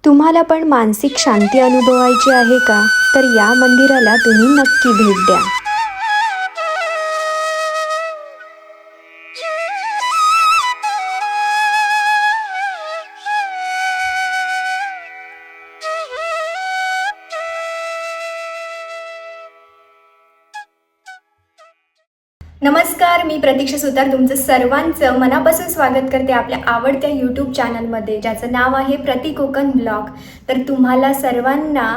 तुम्हाला पण मानसिक शांती अनुभवायची आहे का? तर या मंदिराला तुम्ही नक्की भेट द्या. नमस्कार, मी प्रतीक्षा सुतार तुमचं सर्वांचं मनापासून स्वागत करते आपल्या आवडत्या यूट्यूब चॅनलमध्ये, ज्याचं नाव आहे प्रती कोकण ब्लॉग. तर तुम्हाला सर्वांना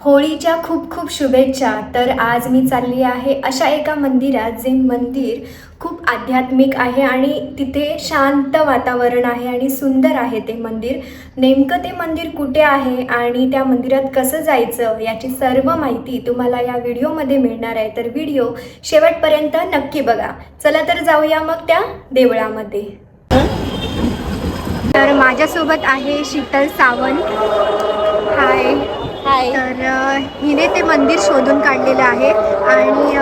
होळीच्या खूप खूप शुभेच्छा. तर आज मी चालली आहे अशा एका मंदिरात, जे मंदिर खूप आध्यात्मिक आहे आणि तिथे शांत वातावरण आहे आणि सुंदर आहे ते मंदिर. नेमकं ते मंदिर कुठे आहे आणि त्या मंदिरात कसं जायचं याची सर्व माहिती तुम्हाला या व्हिडिओमध्ये मिळणार आहे. तर व्हिडिओ शेवटपर्यंत नक्की बघा. चला तर जाऊया मग त्या देवळामध्ये. तर माझ्यासोबत आहे शीतल सावंत. हाय. तर हिने ते मंदिर शोधून काढलेलं आहे आणि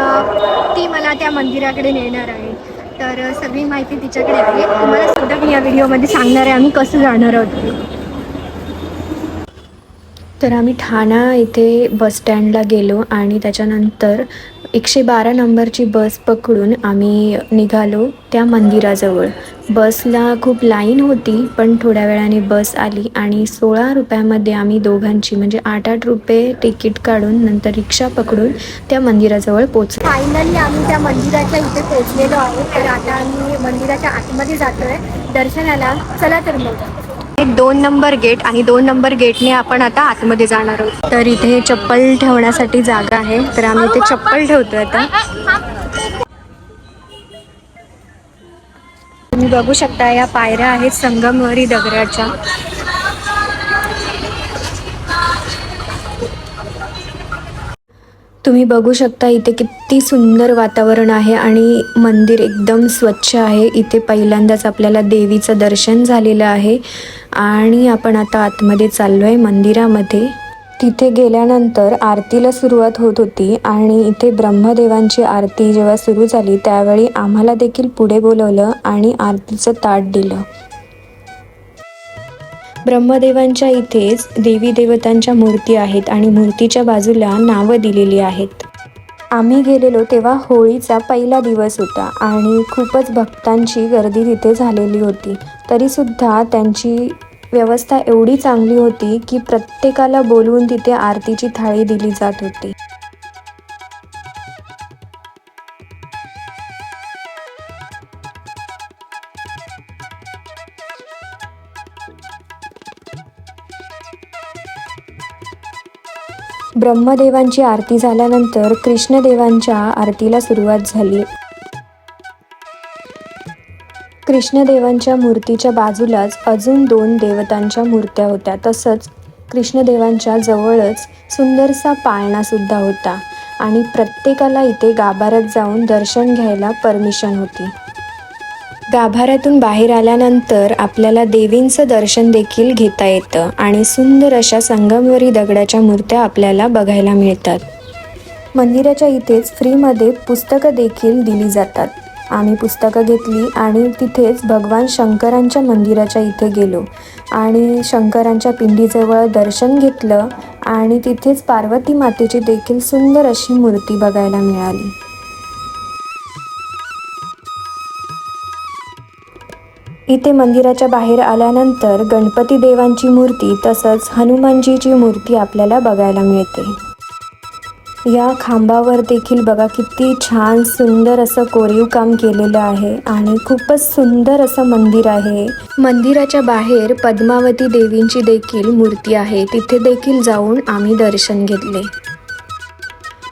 ती मला त्या मंदिराकडे नेणार आहे. तर सगळी माहिती तिच्याकडे आहे. तुम्हाला सुद्धा मी या व्हिडिओमध्ये सांगणार आहे आम्ही कसं जाणार आहोत. तर आम्ही ठाणा इथे बसस्टँडला गेलो आणि त्याच्यानंतर 112 नंबरची बस पकडून आम्ही निघालो त्या मंदिराजवळ. बसला खूप लाईन होती, पण थोड्या वेळाने बस आली आणि 16 रुपयामध्ये आम्ही दोघांची म्हणजे 8-8 रुपये तिकीट काढून नंतर रिक्षा पकडून त्या मंदिराजवळ पोचलो. फायनली आम्ही त्या मंदिराच्या इथे पोचलेलो आहोत. तर आता आम्ही मंदिराच्या आतमध्ये जातोय दर्शनाला. चला तर मग. 2 नंबर गेट आणि 2 नंबर गेटने आपण आता आतमध्ये जाणार आहोत. तर इथे चप्पल ठेवण्यासाठी जागा आहे, तर आम्ही इथे चप्पल ठेवतोय आता. तुम्ही बघू शकता या पायऱ्या आहेत संगमरवरी दगडाच्या. तुम्ही बघू शकता इथे किती सुंदर वातावरण आहे आणि मंदिर एकदम स्वच्छ आहे. इथे पहिल्यांदाच आपल्याला देवीचं दर्शन झालेलं आहे आणि आपण आता आतमध्ये चाललो आहे मंदिरामध्ये. तिथे गेल्यानंतर आरतीला सुरुवात होत होती आणि इथे ब्रह्मदेवांची आरती जेव्हा सुरू झाली त्यावेळी आम्हाला देखील पुढे बोलवलं आणि आरतीचं ताट दिलं. ब्रह्मदेवांच्या इथेच देवी देवतांच्या मूर्ती आहेत आणि मूर्तीच्या बाजूला नावं दिलेली आहेत. आम्ही गेलेलो तेव्हा होळीचा पहिला दिवस होता आणि खूपच भक्तांची गर्दी तिथे झालेली होती. तरीसुद्धा त्यांची व्यवस्था एवढी चांगली होती की प्रत्येकाला बोलवून तिथे आरतीची थाळी दिली जात होती. ब्रह्मदेवांची आरती झाल्यानंतर कृष्णदेवांच्या आरतीला सुरुवात झाली. कृष्णदेवांच्या मूर्तीच्या बाजूलाच अजून 2 देवतांच्या मूर्त्या होत्या. तसंच कृष्णदेवांच्या जवळच सुंदरसा पाळणा सुद्धा होता आणि प्रत्येकाला इथे गाभाऱ्यात जाऊन दर्शन घ्यायला परमिशन होती. गाभाऱ्यातून बाहेर आल्यानंतर आपल्याला देवींचं दर्शन देखील घेता येतं आणि सुंदर अशा संगमरवरी दगडाच्या मूर्त्या आपल्याला बघायला मिळतात. मंदिराच्या इथेच फ्रीमध्ये पुस्तकं देखील दिली जातात. आम्ही पुस्तकं घेतली आणि तिथेच भगवान शंकरांच्या मंदिराच्या इथे गेलो आणि शंकरांच्या पिंडीजवळ दर्शन घेतलं आणि तिथेच पार्वती मातेची देखील सुंदर अशी मूर्ती बघायला मिळाली. इथे मंदिराच्या बाहेर आल्यानंतर गणपती देवांची मूर्ती तसंच हनुमानजीची मूर्ती आपल्याला बघायला मिळते. या खांबावर देखील बघा किती छान सुंदर असं कोरीव काम केलेलं आहे आणि खूपच सुंदर असं मंदिर आहे. मंदिराच्या बाहेर पद्मावती देवींची देखील मूर्ती आहे. तिथे देखील जाऊन आम्ही दर्शन घेतले.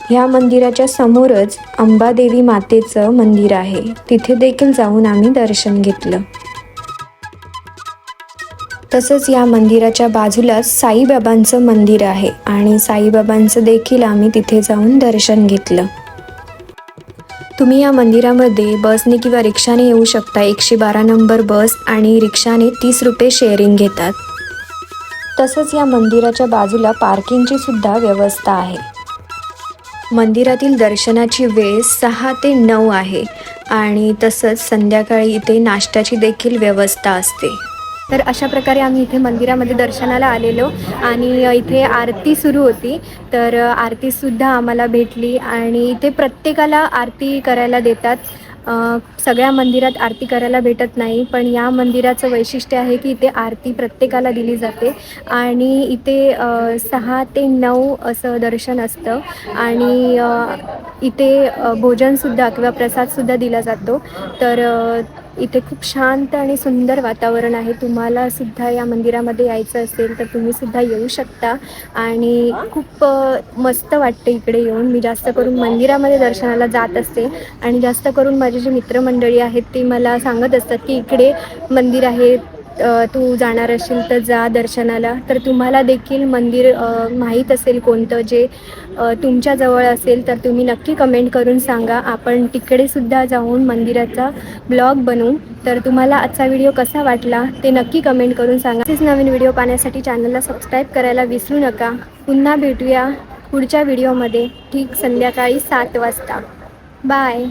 ह्या मंदिराच्या समोरच अंबादेवी मातेचं मंदिर आहे. तिथे देखील जाऊन आम्ही दर्शन घेतलं. तसंच या मंदिराच्या बाजूलाच साईबाबांचं मंदिर आहे आणि साईबाबांचं देखील आम्ही तिथे जाऊन दर्शन घेतलं. तुम्ही या मंदिरामध्ये बसने किंवा रिक्षाने येऊ शकता. 112 नंबर बस आणि रिक्षाने 30 रुपये शेअरिंग घेतात. तसंच या मंदिराच्या बाजूला पार्किंगची सुद्धा व्यवस्था आहे. मंदिरातील दर्शनाची वेळ 6 ते 9 आहे आणि तसंच संध्याकाळी इथे नाश्त्याची देखील व्यवस्था असते. तर अशा प्रकारे आम्ही इथे मंदिरामध्ये दर्शनाला आलेलो आणि इथे आरती सुरू होती. तर आरतीसुद्धा आम्हाला भेटली आणि इथे प्रत्येकाला आरती करायला देतात. सगळ्या मंदिरात आरती करायला भेटत नाही, पण या मंदिराचं वैशिष्ट्य आहे की इथे आरती प्रत्येकाला दिली जाते आणि इथे 6 ते 9 असं दर्शन असतं आणि इथे भोजनसुद्धा किंवा प्रसादसुद्धा दिला जातो. तर इथे खूप शांत आणि सुंदर वातावरण आहे. तुम्हाला सुद्धा या मंदिरामध्ये यायचं असेल तर तुम्हीसुद्धा येऊ शकता आणि खूप मस्त वाटते इकडे येऊन. मी जास्त करून मंदिरामध्ये दर्शनाला जात असते आणि जास्त करून माझे जे मित्रमंडळी आहेत ते मला सांगत असतात की इकडे मंदिर आहे, तू जाणार असेल तर जा दर्शनाला. तर तुम्हाला देखील मंदिर माहीत असेल कोणतं जे तुमच्याजवळ असेल तर तुम्ही नक्की कमेंट करून सांगा. आपण तिकडेसुद्धा जाऊन मंदिराचा ब्लॉग बनवू. तर तुम्हाला आजचा व्हिडिओ कसा वाटला ते नक्की कमेंट करून सांगा. असेच नवीन व्हिडिओ पाहण्यासाठी चॅनलला सबस्क्राईब करायला विसरू नका. पुन्हा भेटूया पुढच्या व्हिडिओमध्ये ठीक संध्याकाळी 7 वाजता. बाय.